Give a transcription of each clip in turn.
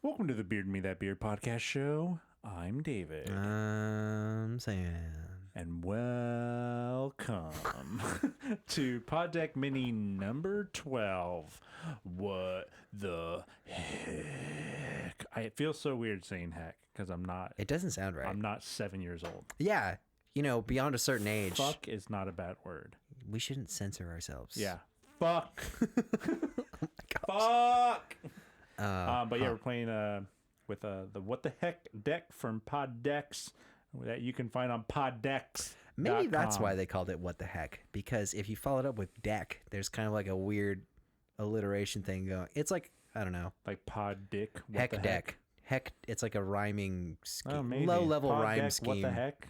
Welcome to the Beard Me That Beard podcast show. I'm David. Sam. And welcome to Pod Deck Mini number 12. What the heck? It feels so weird saying heck because I'm not. It doesn't sound right. I'm not 7 years old. Yeah. You know, beyond a certain age. Fuck is not a bad word. We shouldn't censor ourselves. Yeah. Fuck. Oh Fuck. But yeah, we're playing with the What the Heck deck from Pod Decks that you can find on Poddecks. Maybe that's why they called it What the Heck. Because if you follow it up with deck, there's kind of like a weird alliteration thing going. It's like, I don't know. Like Pod Dick. Heck deck. Heck, it's like a rhyming scheme. Oh, maybe. Low-level Pod rhyme Deck, scheme. What the heck?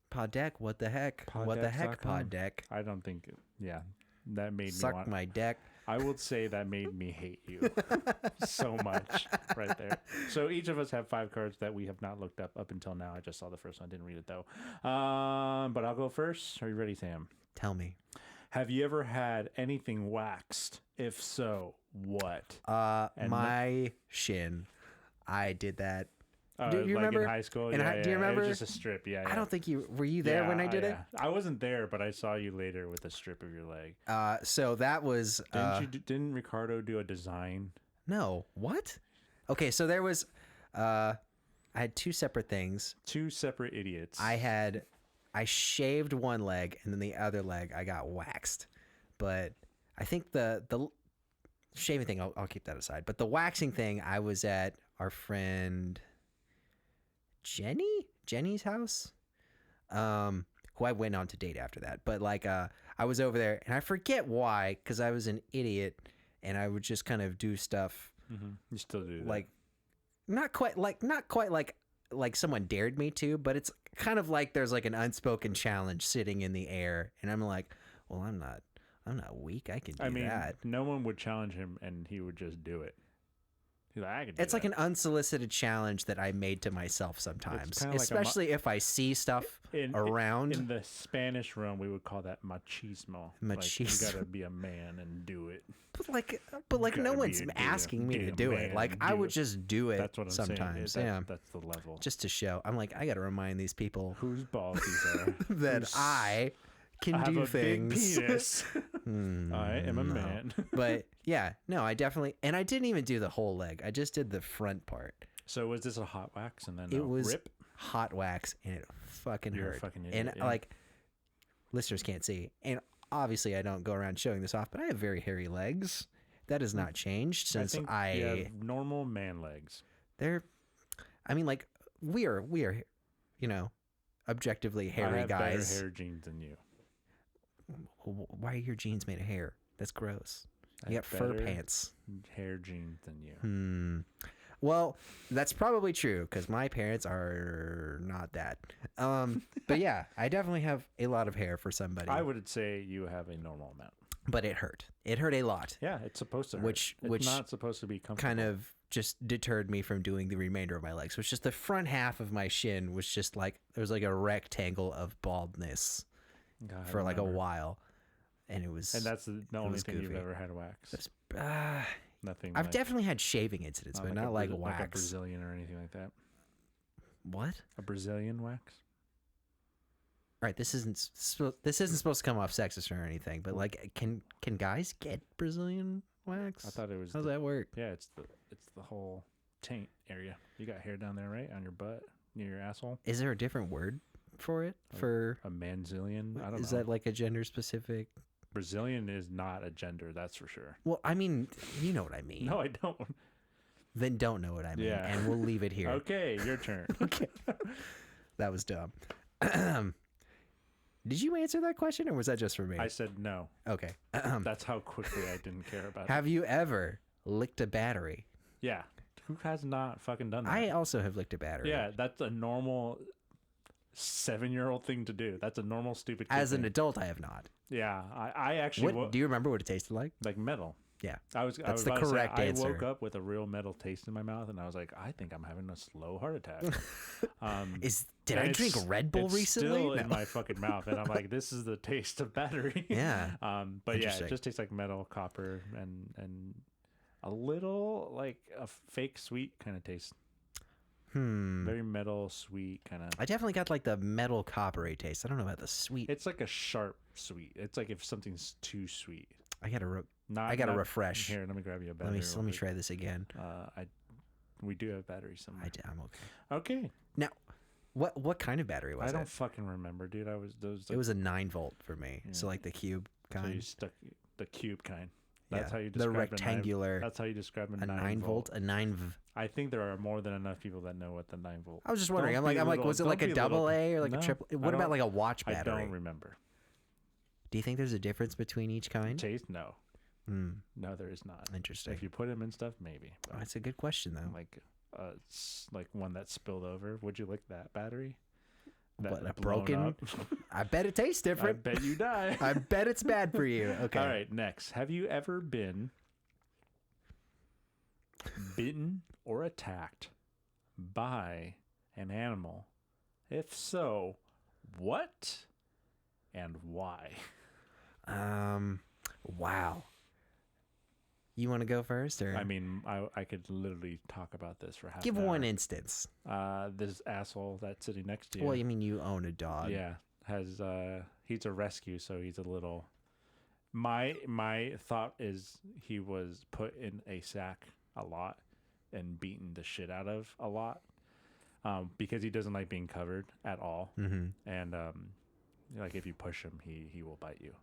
Pod deck, what the heck? What the heck, pod deck? I don't think, yeah, that made me Suck want. my deck. I would say that made me hate you so much right there. So each of us have 5 cards that we have not looked up until now. I just saw the first one. I didn't read it though. But I'll go first. Are you ready, Sam? Tell me. Have you ever had anything waxed? If so, what? My shin. I did that. Do you like remember in high school? Do you remember? It was just a strip. Yeah, I don't think were you there when I did it? I wasn't there, but I saw you later with a strip of your leg. So that was Didn't Ricardo do a design? no, what? Okay, so there was I had 2 separate things. 2 separate idiots. I shaved one leg and then the other leg I got waxed. But I think the shaving thing I'll keep that aside. But the waxing thing, I was at our friend Jenny's house, who I went on to date after that. But like, I was over there and I forget why, because I was an idiot and I would just kind of do stuff. Mm-hmm. You still do that. Like, not quite like someone dared me to, but it's kind of like there's like an unspoken challenge sitting in the air, and I'm like, well, I'm not weak. I can do that. No one would challenge him, and he would just do it. He's like, I can do It's like that. an unsolicited challenge that I made to myself sometimes, kinda like especially if I see stuff around. In the Spanish realm, we would call that machismo. Machismo. Like, you gotta be a man and do it. But like Gotta no be one's a asking me to damn do man it. Like and I do would it. just do it That's what I'm sometimes. saying. Yeah, That's the level. just to show. I'm like, I got to remind these people Whose balls these are. that I can have do a things. big penis. I am a man. But yeah, no, I definitely, and I didn't even do the whole leg. I just did the front part. So was this a hot wax and then It was rip? hot wax, and it fucking You're a hurt. fucking idiot, and yeah. like, listeners can't see, and obviously I don't go around showing this off, but I have very hairy legs. That has not changed since I think you have normal man legs. they're. I mean, like we are, you know, objectively hairy I have guys. better hair genes than you. Why are your jeans made of hair? That's gross. You got fur better pants. Hair genes than you. Well, that's probably true because my parents are not that. But yeah, I definitely have a lot of hair for somebody. I would say you have a normal amount. But it hurt. It hurt a lot. Yeah, it's supposed to hurt. Which it's not supposed to be comfortable. Kind of just deterred me from doing the remainder of my legs. Which just the front half of my shin was just like there was like a rectangle of baldness God, for I like a remember. while, and it was. And that's the only was thing you've goofy. ever had wax. Nothing. I've like, definitely had shaving incidents, but not like like a wax. Brazilian or anything like that. What? A Brazilian wax? All right, this isn't supposed to come off sexist or anything, but like, can guys get Brazilian wax? I thought it was. How's that work? Yeah, it's the whole taint area. You got hair down there, right, on your butt, near your asshole. Is there a different word for it? For A manzillion? I don't know. is that like a gender specific? Brazilian is not a gender, that's for sure. Well, I mean, you know what I mean. No, I don't. Then don't know what I mean, Yeah. and we'll leave it here. Okay, your turn. Okay. That was dumb. Did you answer that question, or was that just for me? I said no. Okay. That's how quickly I didn't care about it. Have you ever licked a battery? Yeah. Who has not fucking done that? I also have licked a battery. Yeah, that's a normal 7-year-old thing to do. That's a normal stupid kid As an thing. adult, I have not. Yeah, I actually What do you remember what it tasted like? like metal. Yeah. That's the about to say, correct answer. I woke up with a real metal taste in my mouth, and I was like, I think I'm having a slow heart attack. Did And I drink it's- Red Bull it's recently? Still No. in my fucking mouth, and I'm like, this is the taste of battery. Yeah. But yeah, Interesting. it just tastes like metal, copper, and a little like a fake sweet kind of taste. Hmm. Very metal, sweet kind of. I definitely got like the metal coppery taste. I don't know about the sweet. It's like a sharp sweet. It's like if something's too sweet. I gotta Not. refresh. Here, let me grab you a Let battery. me try this again. We do have batteries somewhere. I'm okay. Okay. Now, what kind of battery was I it? don't fucking remember, dude. It was a 9-volt for me. So like the cube So kind. you stuck the cube kind. That's Yeah, how you the describe rectangular. That's how you describe A 9-volt, a 9. I think there are more than enough people that know what the 9-volt. I was just wondering. Don't I'm be like, little- was it don't like be a double little- A or like No, a triple? I What about don't- like a watch I battery? don't remember. Do you think there's a difference between each kind? Taste? No. Hmm. No, there is not. Interesting. If you put them in stuff, maybe. Oh, that's a good question though. Like, like one that spilled over. Would you lick that battery? What, a blown broken? up? I bet it tastes I different. bet you die. I bet it's bad for you. Okay. All right, next. Have you ever been bitten or attacked by an animal? If so, what and why? Wow. You want to go first, or I mean, I could literally talk about this for half give an hour. one instance? This asshole that's sitting next to you. Well, you mean you own a dog? Yeah, has he's a rescue, so he's a little. My thought is he was put in a sack a lot and beaten the shit out of a lot, because he doesn't like being covered at all, and like if you push him, he will bite you.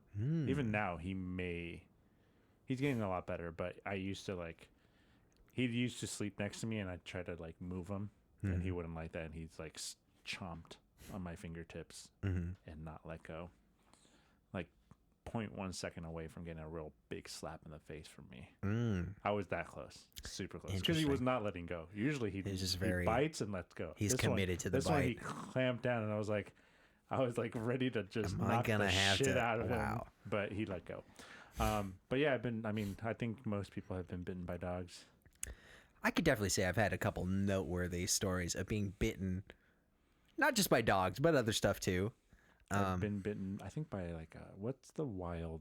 Even now, he's getting a lot better, but I used to he used to sleep next to me, and I'd try to like move him, and he wouldn't like that, and he's like chomped on my fingertips and not let go, like 0.1 second away from getting a real big slap in the face from me. I was that close, super close, because he was not letting go. Usually he bites and lets go. He's committed to the this bite. one he clamped down, and I was like ready to just Am I knock gonna the have shit to- out of him, wow. but he let go. But yeah, I think most people have been bitten by dogs. I could definitely say I've had a couple noteworthy stories of being bitten, not just by dogs, but other stuff too. I've been bitten, I think, by like what's the wild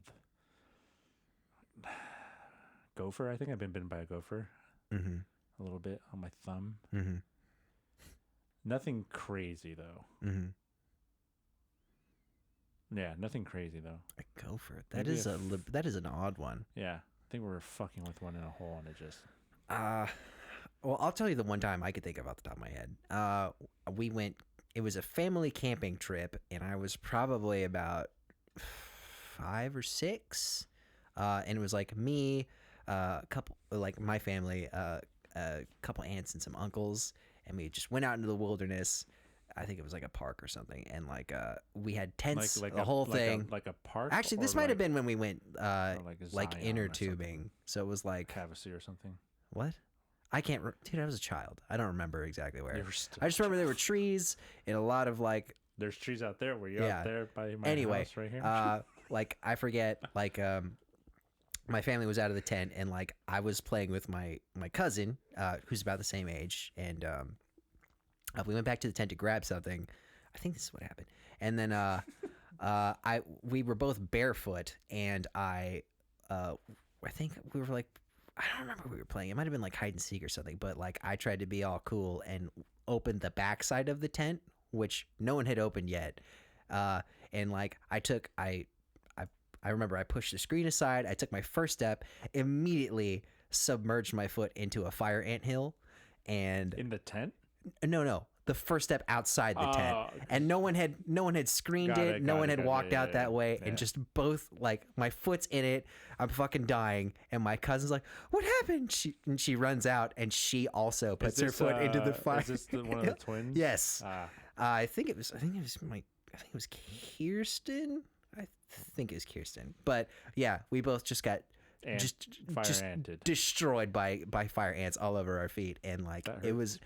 gopher? I think I've been bitten by a gopher a little bit on my thumb. Nothing crazy though. Yeah, nothing crazy though. A gopher. Maybe That is an odd one. Yeah, I think we were fucking with one in a hole, and it just. Well, I'll tell you the one time I could think of off the top of my head. We went. It was a family camping trip, and I was probably about 5 or 6. And it was like me, a couple, like my family, a couple aunts and some uncles, and we just went out into the wilderness. I think it was like a park or something, and like we had tents, the whole thing. like a park. Actually, this might have been when we went like inner Zion or something. tubing. So it was like Cavasee or something. what? I can't. Dude, I was a child. I don't remember exactly where. You were still I just remember there were trees and a lot of like. There's trees out there. Were you Yeah. out there by my Anyway, house right here? like I forget. Like my family was out of the tent, and like I was playing with my cousin, who's about the same age, and we went back to the tent to grab something. I think this is what happened, and then we were both barefoot, and I think we were like. I don't remember what we were playing. It might have been like hide and seek or something, but like I tried to be all cool and opened the backside of the tent, which no one had opened yet. And like I remember I pushed the screen aside. I took my first step, immediately submerged my foot into a fire anthill, and In the tent? no, the first step outside the tent, okay. and no one had screened Got it. it, No got one it, had got it. walked Yeah, out yeah, that way, yeah. and just both like my foot's in it. I'm fucking dying, and my cousin's like, "What happened?" She runs out, and she also puts her foot into the fire. Is this one of the twins? Yes, Ah, I think it was Kirsten. I think it was Kirsten, but yeah, we both just got fire just anted. destroyed by fire ants all over our feet, and like That it was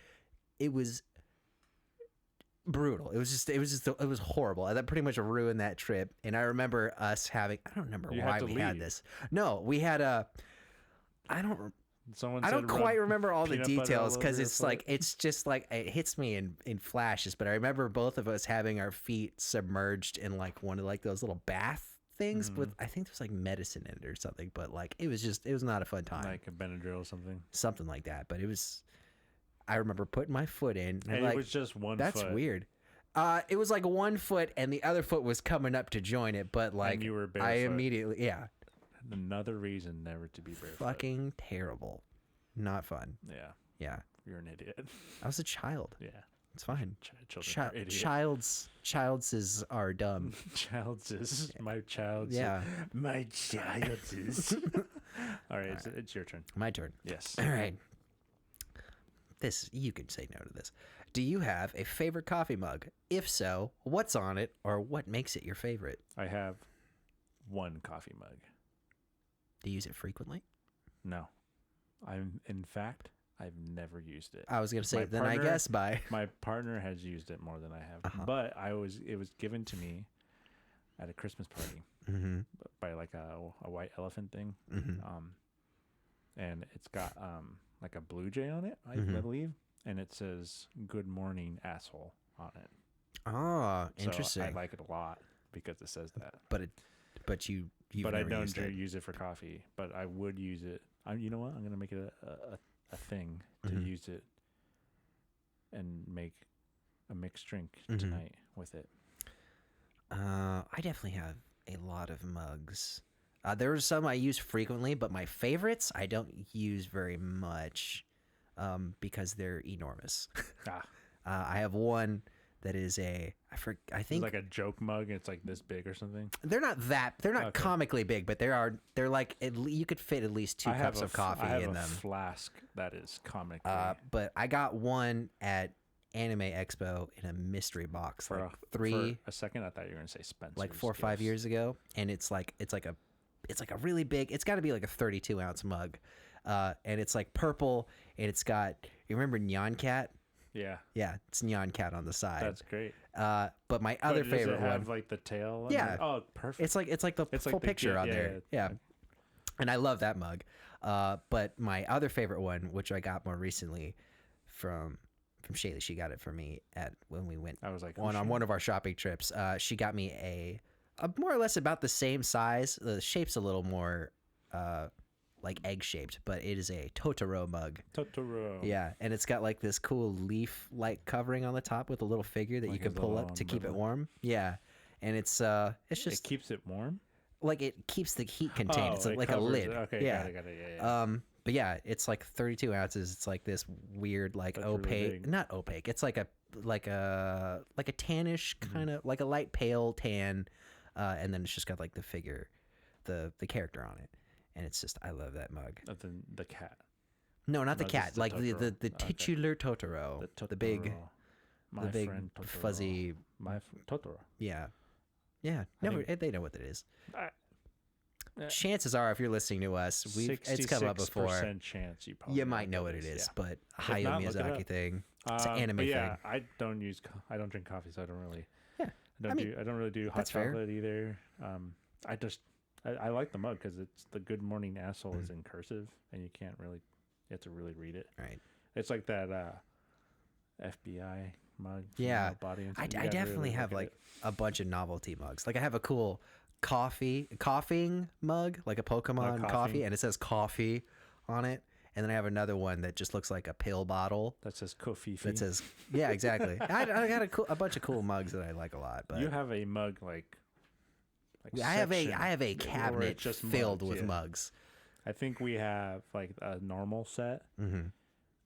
brutal. It was horrible. That pretty much ruined that trip. And I remember us having. I don't remember You why had to we had leave. this. No, we had a. I don't Someone I don't said quite rub remember all the peanut butter all details over because your it's foot? like it's just like it hits me in flashes. But I remember both of us having our feet submerged in like one of like those little bath things with, I think there's like medicine in it or something, but like it was not a fun time. Like a Benadryl or something. Something like that. But I remember putting my foot in and And like, it was just one that's foot. weird. It was like one foot and the other foot was coming up to join it, but like you were I barefoot. immediately, yeah, Another reason never to be barefoot. fucking terrible. Not fun. Yeah. Yeah. You're an idiot. I was a child. Yeah. It's fine. Children are idiots. Child's are dumb. Child's is my child's. Yeah. My child's is. All right, it's your turn. My turn. Yes. All right. You can say no to this. Do you have a favorite coffee mug? If so, what's on it or what makes it your favorite? I have one coffee mug. Do you use it frequently? No. In fact, I've never used it. I was going to say, My then I partner- guess by. My partner has used it more than I have. Uh-huh. But it was given to me at a Christmas party Mm-hmm. by like a white elephant thing. Mm-hmm. And it's got like a blue jay on it, I Mhm. believe, and it says "Good morning, asshole" on it. Oh, So interesting. I like it a lot because it says that. but you've But I never don't used it. use it for coffee. But I would use it. You know what? I'm gonna make it a thing to Mhm. use it and make a mixed drink Mhm. tonight with it. I definitely have a lot of mugs. There are some I use frequently, but my favorites I don't use very much because they're enormous. Ah, I have one that is I it's think like a joke mug. And it's like this big or something. they're not Okay. comically big, but they're like you could fit at least two I have cups of coffee I have in a them. flask that is comically But I got one at Anime Expo in a mystery box for, like for a second. I thought you were gonna say Spencer. like 4 or 5 years ago, and it's like a really big. It's got to be like a 32-ounce mug, and it's like purple, and it's got. You remember Nyan Cat? Yeah, Yeah, it's Nyan Cat on the side. that's great. But my But other does favorite it have one, like the tail? Yeah. Oh, perfect. it's like the It's full like the picture kit, on yeah, there. yeah. Yeah, and I love that mug. But my other favorite one, which I got more recently from Shaylee, she got it for me when we went I was like, on one of our shopping trips. She got me a more or less about the same size. The shape's a little more like egg shaped, but it is a Totoro mug. Totoro. Yeah, and it's got like this cool leaf like covering on the top with a little figure that you Like can a pull little up to keep it umbrella. warm. Yeah, and it's It just keeps it warm. like it keeps the heat contained. It's it like a covers lid. it. Okay, Yeah. got it. Yeah. But yeah, it's like 32 ounces. It's like this weird, like That's really opaque, big. not opaque. It's like a tannish kind of like a light pale tan, and then it's just got like the figure, the character on it, and it's just I love that mug. The cat. No, not the No, this cat, is the like the Totoro. Okay. titular Totoro, the big, Totoro. My the big friend Totoro. fuzzy, Totoro. yeah. They know what it is. I- Chances are, if you're listening to us, it's come up before. 66% chance you probably You might know what it is, but Hayao not, look it Miyazaki up. thing. It's an anime but yeah, thing. I don't drink coffee, so I don't really. Yeah, I don't really do hot that's fair. chocolate either. I like the mug because it's the "Good morning, asshole" is in cursive, and you have to really read it. Right. It's like that FBI mug. from Yeah. Body and I stuff. You gotta definitely really have look at like it. a bunch of novelty mugs. Like I have a cool coughing mug, like a Pokemon coffee. coffee, and it says coffee on it. And then I have another one that just looks like a pill bottle that says Kofifi. that says, yeah, exactly. I got a bunch of cool mugs that I like a lot. But you have a mug like I have section a where cabinet it's just filled mugs, with yeah. mugs. I think we have like a normal set, Mm-hmm.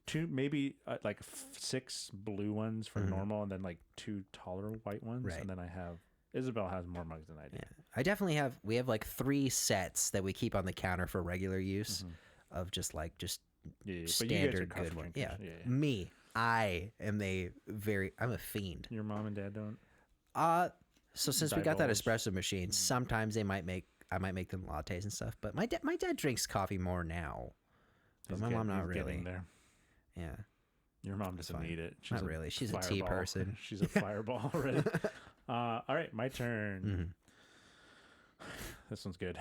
two maybe like 6 blue ones for normal, and then like 2 taller white ones. Right. And then I have Isabel has more mugs than I do. Yeah. I definitely we have like 3 sets that we keep on the counter for regular use of just Yeah, but you guys are standard coffee good one. drinkers. Yeah. Yeah. Me, I'm a fiend. Your mom and dad don't. So since we got that Divulge. espresso machine, sometimes I might make them lattes and stuff. But my dad drinks coffee more now. But He's my mom not he's getting really. there. Yeah. Your mom doesn't fine. need it. She's Not a really. She's a tea fireball. person. She's a fireball already. All right, my turn. This one's good.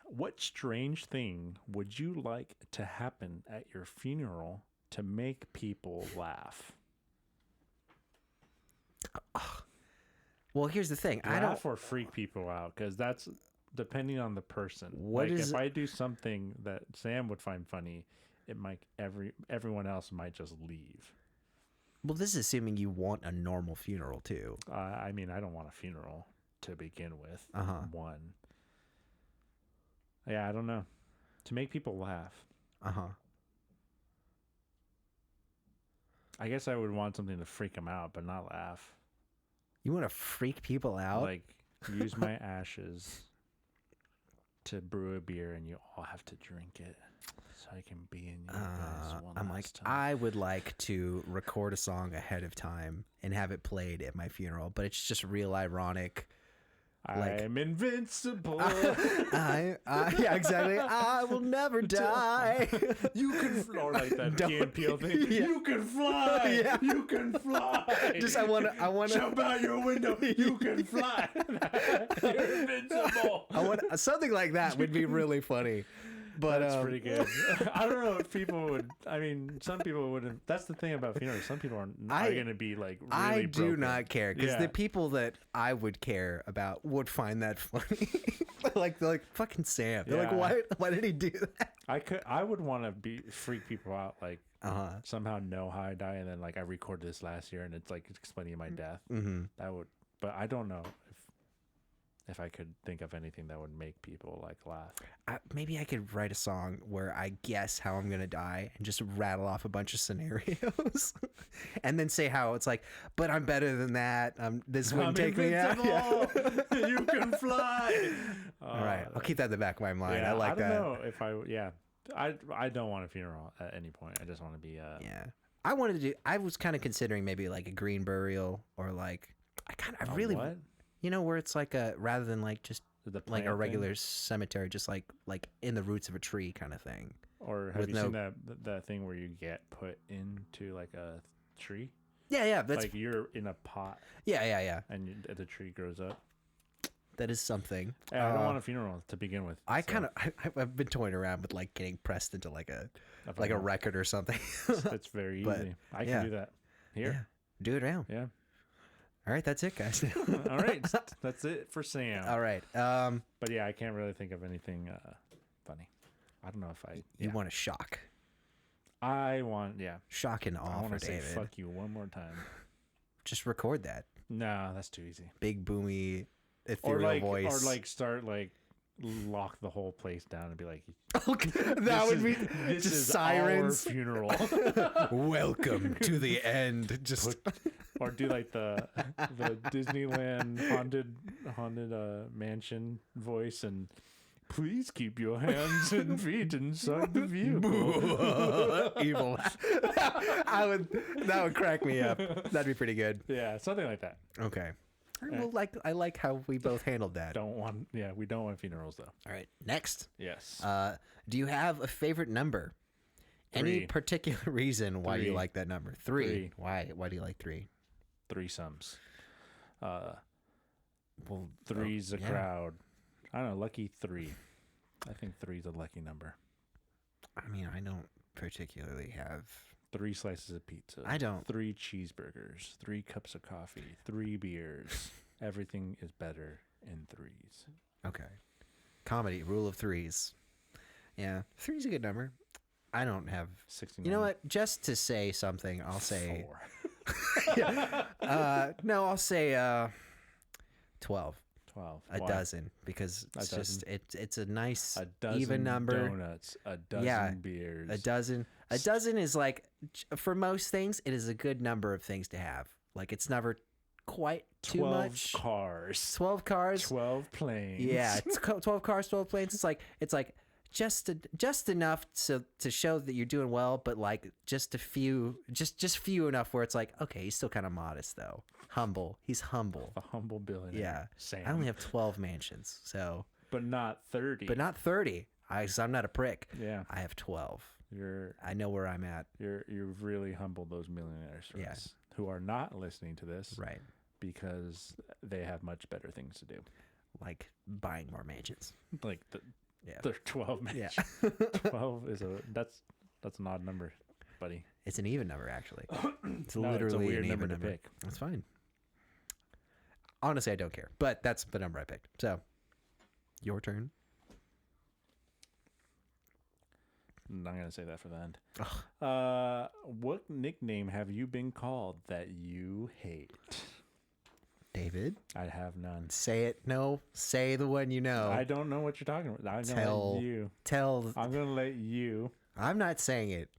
What strange thing would you like to happen at your funeral to make people laugh? Well, here's the thing. I don't. Laugh or freak people out, because that's depending on the person. What like is- if I do something that Sam would find funny, it might everyone else might just leave. Well, this is assuming you want a normal funeral too. I mean, I don't want a funeral to begin with. Uh-huh. One. Yeah, I don't know. To make people laugh. Uh-huh. I guess I would want something to freak them out, but not laugh. You want to freak people out? Like use my ashes to brew a beer, and you all have to drink it, so I can be in you guys one I'm last like, time. I would like to record a song ahead of time and have it played at my funeral, but it's just real ironic. like- I'm invincible. Yeah, exactly. I will never die. You can or like that Don't- Key and Peele thing. Yeah. You can fly. Yeah. You can fly. Just I want to. Jump out your window. You can fly. You're invincible. I want something like that would be really funny. But That's pretty good. I don't know if people would. I mean, some people wouldn't. That's the thing about funerals. Some people are going to be like really I do broken. not care because Yeah. the people that I would care about would find that funny. They're like fucking Sam. They're Yeah. like, why did he do that? I would want to freak people out, like Uh-huh. somehow know how I die, and then like I recorded this last year, and it's like explaining my death. Mm-hmm. That would, but I don't know if I could think of anything that would make people like laugh. Maybe I could write a song where I guess how I'm gonna die and just rattle off a bunch of scenarios, and then say how it's like, but I'm better than that. This wouldn't take me out. Yeah. You can fly. All right, I'll keep that in the back of my mind. Yeah, I like don't that. know if I don't want a funeral at any point. I just want to be Yeah, I wanted to do. I was kind of considering maybe like a green burial or like I really what? you know where it's like a rather than like just The like a plant regular thing? cemetery, just like in the roots of a tree kind of thing. Or have with you no- seen that thing where you get put into like a tree? Yeah, that's Like you're in a pot yeah. and the tree grows up. That is something. Yeah, I don't want a funeral to begin with. I so kind of I've been toying around with like getting pressed into like a funeral. record or something. It's very but, easy. I yeah. can do that. Yeah, Here. do it around. Yeah. All right, that's it, guys. All right. That's it for Sam. All right. But yeah, I can't really think of anything funny. I don't know if I. You Yeah. want to shock Shock and I awe want for to say David. fuck you one more time. Just record that No, that's too easy. big boomy Or ethereal voice. or like start like lock the whole place down and be like, Okay, that "This would is- be this just is sirens. our funeral." Welcome to the end. Just Or do like the Disneyland haunted mansion voice and please keep your hands and feet inside the vehicle. evil. That would crack me up. That'd be pretty good. Yeah, something like that. Okay. Well, I like how we both handled that. We don't want funerals though. All right. Next. Yes. Do you have a favorite number? Any 3. particular reason why you 3. like that number? 3. 3. Why? Why do you like 3? Threesomes. Well, Three's a yeah. crowd. I don't know. Lucky 3. I think 3's a lucky number. I mean, I don't particularly have. 3 slices of pizza. I don't. 3 cheeseburgers. 3 cups of coffee. 3 beers. Everything is better in 3s. Okay. Comedy rule of 3s. Yeah, 3's a good number. I don't have. 69. You know what? Just to say something, I'll say 4. no. I'll say 12. 12. A Why? dozen because A it's dozen. just it's a nice A dozen even number. donuts. A dozen Yeah, beers. A dozen is like for most things it is a good number of things to have. Like it's never quite too 12 much. cars. 12 cars. 12 planes. Yeah, it's 12 cars, 12 planes. It's like just enough to show that you're doing well, but like just a few, just few enough where it's like, okay, he's still kind of modest though, humble. He's humble. A humble billionaire. Yeah, Sam. I only have 12 mansions, so but not 30. but not 30. So I'm not a prick. Yeah. I have 12. You're I know where I'm at. you've really humbled those millionaires for Yeah. us who are not listening to this Right, because they have much better things to do. like buying more mansions. Like Yeah, the 12 yeah. 12 is that's an odd number, buddy. It's an even number actually. It's No, literally it's a weird an even number to number. pick. That's fine. Honestly, I don't care, but that's the number I picked. So Your turn. I'm not gonna say that for the end. Ugh. What nickname have you been called that you hate? David, I have none. say it. No, say the one you know. I don't know what you're talking about. I'm gonna Tell- let you. Tell. I'm gonna let you. I'm not saying it.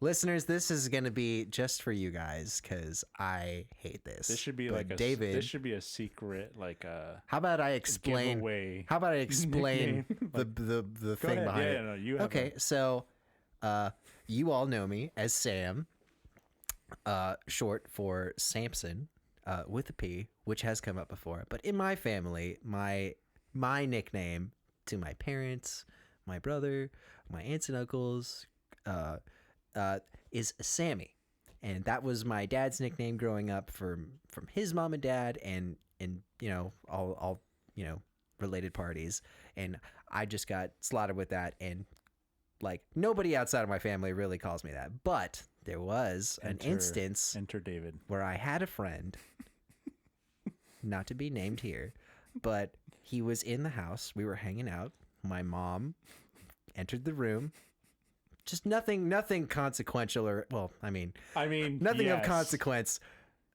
Listeners, this is going to be just for you guys because I hate this. This should be But like a David. This should be a secret, like a How about I explain? giveaway. How about I explain nickname. the Go thing ahead. behind Yeah, it? yeah, no, you have Okay, so you all know me as Sam, short for Samson, with a P, which has come up before. But in my family, my nickname to my parents, my brother, my aunts and uncles, is Sammy, and that was my dad's nickname growing up from his mom and dad, and you know all you know related parties, and I just got slaughtered with that, and like nobody outside of my family really calls me that, but there was an instance Enter David. where I had a friend, not to be named here, but he was in the house. We were hanging out. My mom entered the room. Just nothing consequential or, well, I mean, nothing of yes. consequence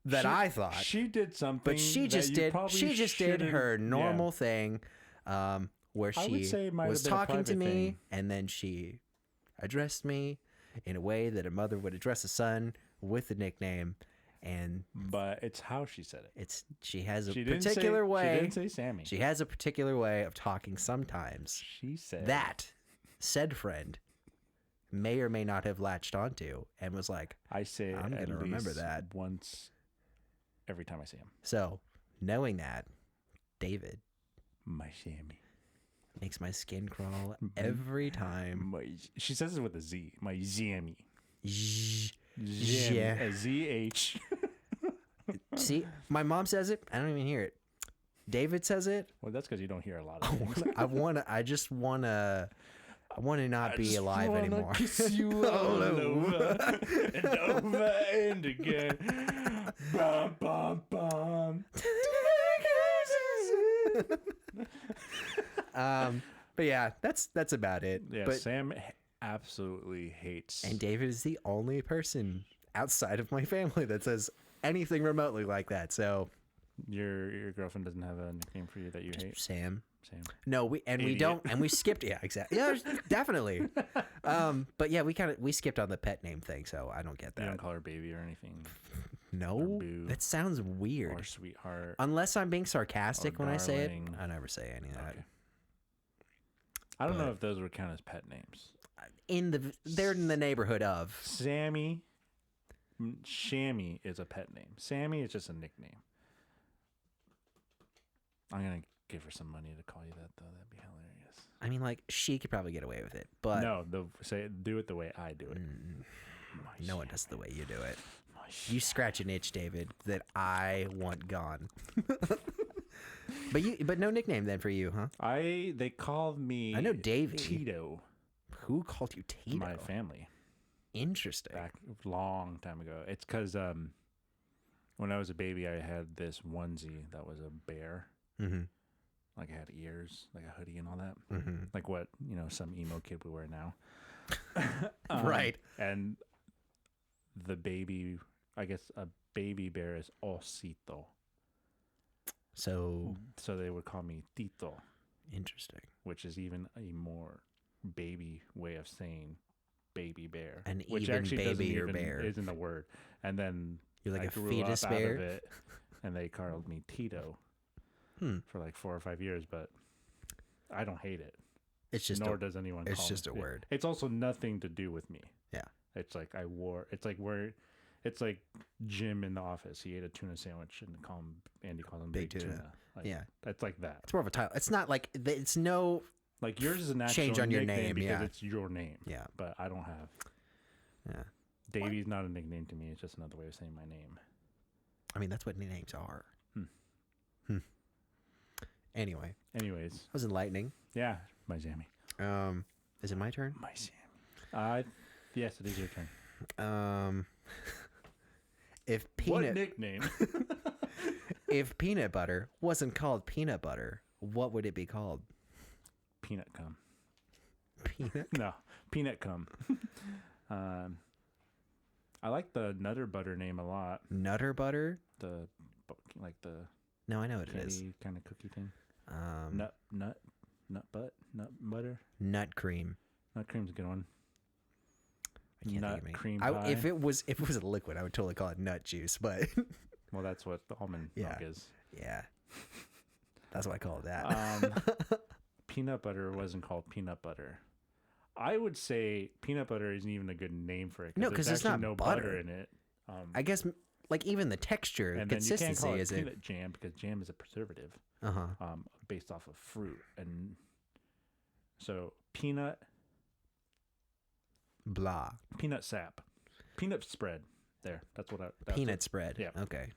that She- I thought. She did something, But she that just you did. probably She just did shouldn't- her yeah. normal thing, where I would she say it might was have been a talking to private me, thing. and then she addressed me in a way that a mother would address a son with a nickname, and But it's how she said it. she has a She didn't particular say, way. She didn't say Sammy. She has a particular way of talking sometimes She said that said friend may or may not have latched onto and was like, I say I'm at gonna remember least that. once every time I see him. so knowing that, David My Sammy. makes my skin crawl Mm-hmm. every time. She says it with a Z. My Zammy. Zh. Zammy. Yeah. A ZH. See, my mom says it. I don't even hear it. David says it. Well, that's because you don't hear a lot of things. I just wanna not be just alive wanna anymore. Kiss you all over and over and again. Bum, bum, bum. But yeah, that's about it. Yeah, but Sam absolutely hates. and David is the only person outside of my family that says anything remotely like that. So your girlfriend doesn't have a nickname for you that you hate. Sam. Sam. We Idiot. don't, and we skipped. Yeah, exactly. Yeah, definitely. But yeah, we skipped on the pet name thing, so I don't get You that. don't call her baby or anything, No, boo. that sounds weird. or sweetheart. Unless I'm being sarcastic Or when I say it, darling. I never say any of that. Okay. I don't know But- if those would count as pet names. They're in the neighborhood of. Sammy, Shammy is a pet name. Sammy is just a nickname. I'm gonna give her some money to call you that though. That'd be hilarious. I mean, like she could probably get away with it, but No, do it the way I do it. My no one Shammy, does the way you do it. my You scratch an itch, David, that I want gone. But no nickname then for you, huh? They called me. I know Davey. Tito. Who called you Tito? My family Interesting. back a long time ago. It's because when I was a baby, I had this onesie that was a bear. Mm-hmm. Like it had ears, like a hoodie and all that. Mm-hmm. Like what some emo kid would wear now. Right. And the baby, I guess a baby bear is Osito. So So they would call me Tito, interesting. which is even a more baby way of saying baby bear. An which even actually doesn't babier even bear. isn't a word. And then You're like I a grew fetus up bear? out of it, and they called me Tito for like 4 or 5 years, but I don't hate it. It's just Nor a, does anyone it's call just me. a word. It's also nothing to do with me. Yeah. It's like it's like Jim in the office. He ate a tuna sandwich and Andy calls him Big Big Tuna. Tuna. Like, Yeah. It's like that. It's more of a title. It's not like it's no. Like yours is an actual Change on your nickname name, because yeah. it's your name. Yeah. But I don't have. Yeah. Davey's not a nickname to me. It's just another way of saying my name. I mean, that's what names are. Hmm. Anyway, Anyways, that was enlightening. yeah, my Sammy. Is it my turn? My Sammy. Yes, it is your turn. If What peanut nickname? if peanut butter wasn't called peanut butter, what would it be called? Peanut cum. Peanut? No, peanut cum. I like the Nutter Butter name a lot. Nutter butter? The No, I know what it is. candy kind of cookie thing. Um, Nut butter. nut cream. Nut cream's a good one. I can't Nut think of any. cream I, pie. if it was a liquid, I would totally call it nut juice. But Well, that's what the almond milk Yeah. is. yeah, that's why I call it that. Peanut butter wasn't called peanut butter. I would say peanut butter isn't even a good name for it. No, there's 'cause it's actually not no butter. in it. I guess like even the texture, And then you can't consistency call it is it. peanut jam because jam is a preservative Uh huh. based off of fruit. And so peanut Blah. sap, peanut spread. There, that's what I. That's Peanut spread. Yeah. Okay.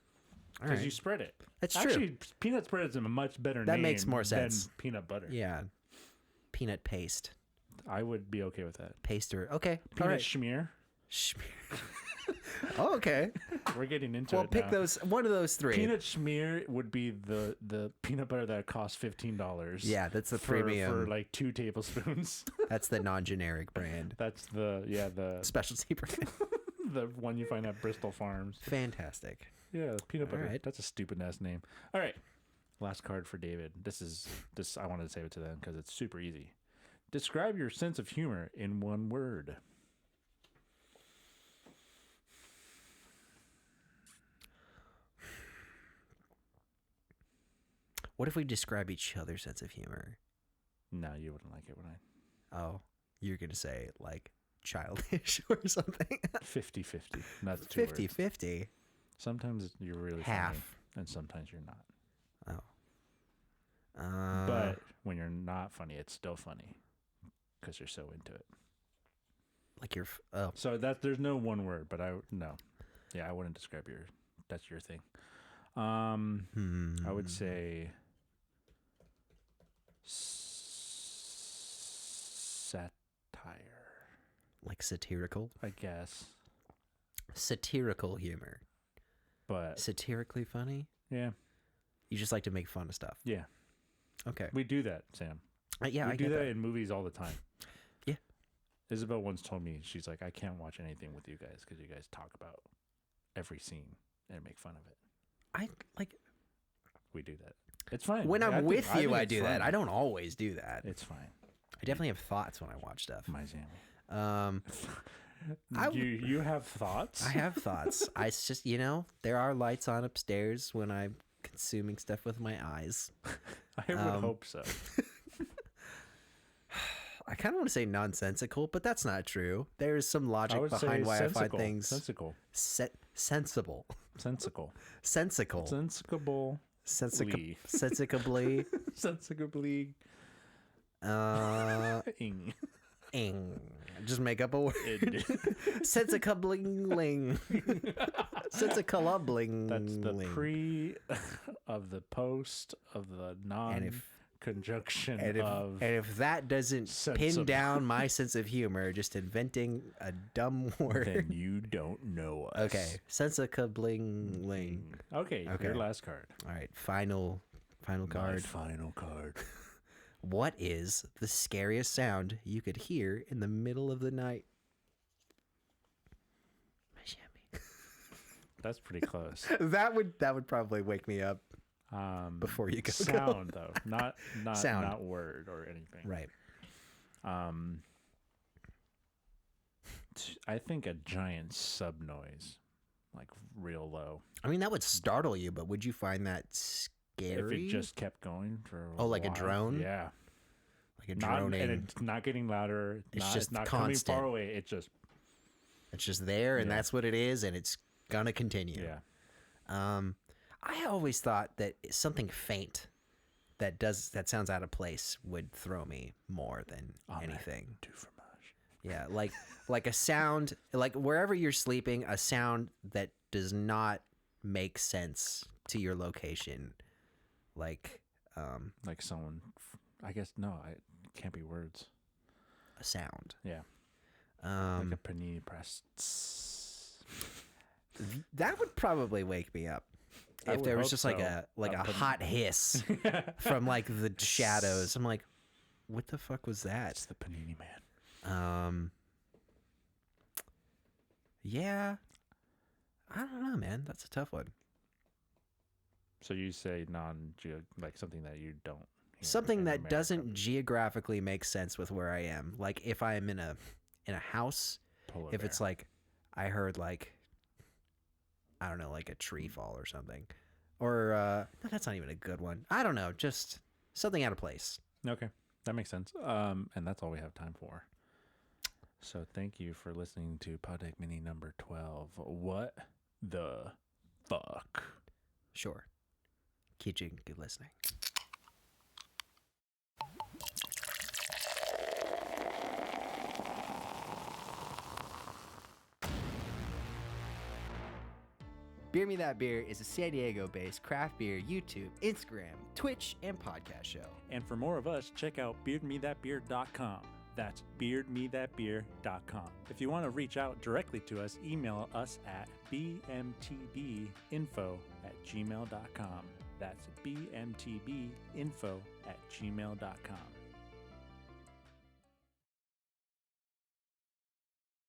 All Because right. you spread it. That's true. Actually, peanut spread is a much better That name. makes more sense. Than peanut butter. Yeah. Peanut paste. I would be okay with that. Paster. Okay. All Peanut right. schmear. Oh, okay. We're getting into Well, it pick now. those. One of those three. Peanut schmear would be the peanut butter that costs $15. Yeah, that's the for premium. like 2 tablespoons. That's the non-generic brand. That's the Specialty brand. the one you find at Bristol Farms. Fantastic. Yeah, peanut butter. right. That's a stupid ass name. All right, last card for David. This I wanted to save it to them because it's super easy. Describe your sense of humor in one word. What if we describe each other's sense of humor? No, you wouldn't like it when I Oh, you're going to say like childish or something. 50-50. That's 2 words. 50-50. Sometimes you're really Half. funny, and sometimes you're not. Oh. But when you're not funny, it's still funny because you're so into it. like you're oh, So there's no one word, but I wouldn't describe that's your thing. I would say satire, like satirical. I guess. Satirical humor. But Satirically funny? yeah, You just like to make fun of stuff. yeah, Okay. we do that, Sam. Yeah, we I do get that in movies all the time. Yeah. Isabel once told me, she's like, I can't watch anything with you guys because you guys talk about every scene and make fun of it. I like We do that. It's fine. when I I'm think- with I you, think I it's do that. fun. I don't always do that. It's fine. I definitely have thoughts when I watch stuff. My Sammy. I- You have thoughts? I have thoughts. It's just, there are lights on upstairs when I'm consuming stuff with my eyes. I would hope so. I kind of want to say nonsensical, but that's not true. There's some I logic would behind say why I find sensical. things Sensical. sensible. Sensical. Sensical. Sensible. Sensicably. Sensicably. Ing. Just make up a word. Sensicabling. Sensicalubling. That's the pre of the post of the non-conjunction of... And if that doesn't pin down my sense of humor, just inventing a dumb word. Then you don't know us. Okay. Sensicabling. Okay, Okay. your last card. All right. Final My card. final card. What is the scariest sound you could hear in the middle of the night? That's pretty close. that would probably wake me up before you go. Sound though, not Sound. not word or anything. Right. I think a giant sub noise, like real low. I mean, that would startle you, but would you find that scary? If it just kept going for like a while. drone? Yeah. like a Not, droning. and it's not getting louder. It's just not constant. coming far away. It's just It's just there, and Yeah. that's what it is, and it's gonna continue. yeah. I always thought that something faint that sounds out of place would throw me more than anything. Too for much. Yeah, like a sound, like wherever you're sleeping, a sound that does not make sense to your location, like Like someone. I guess no. It can't be words. a sound. Yeah. Like a panini press. That would probably wake me up. I if would there was hope just like so. a hot hiss from like the shadows. I'm like, what the fuck was that? It's the Panini Man. Yeah, I don't know, man. That's a tough one. So you say like something that you don't. Something in that America. doesn't geographically make sense with where I am. Like if I am in a house, Polar if bear. it's like I heard like I don't know, like a tree fall or something, or no, that's not even a good one. I don't know, just something out of place. Okay, that makes sense. And that's all we have time for. So thank you for listening to Pod Deck Mini number 12. What the fuck? Sure, keep listening. Beer Me That Beer is a San Diego-based craft beer YouTube, Instagram, Twitch, and podcast show. And for more of us, check out beardmethatbeer.com. That's beardmethatbeer.com. If you want to reach out directly to us, email us at bmtbinfo@gmail.com. That's bmtbinfo@gmail.com.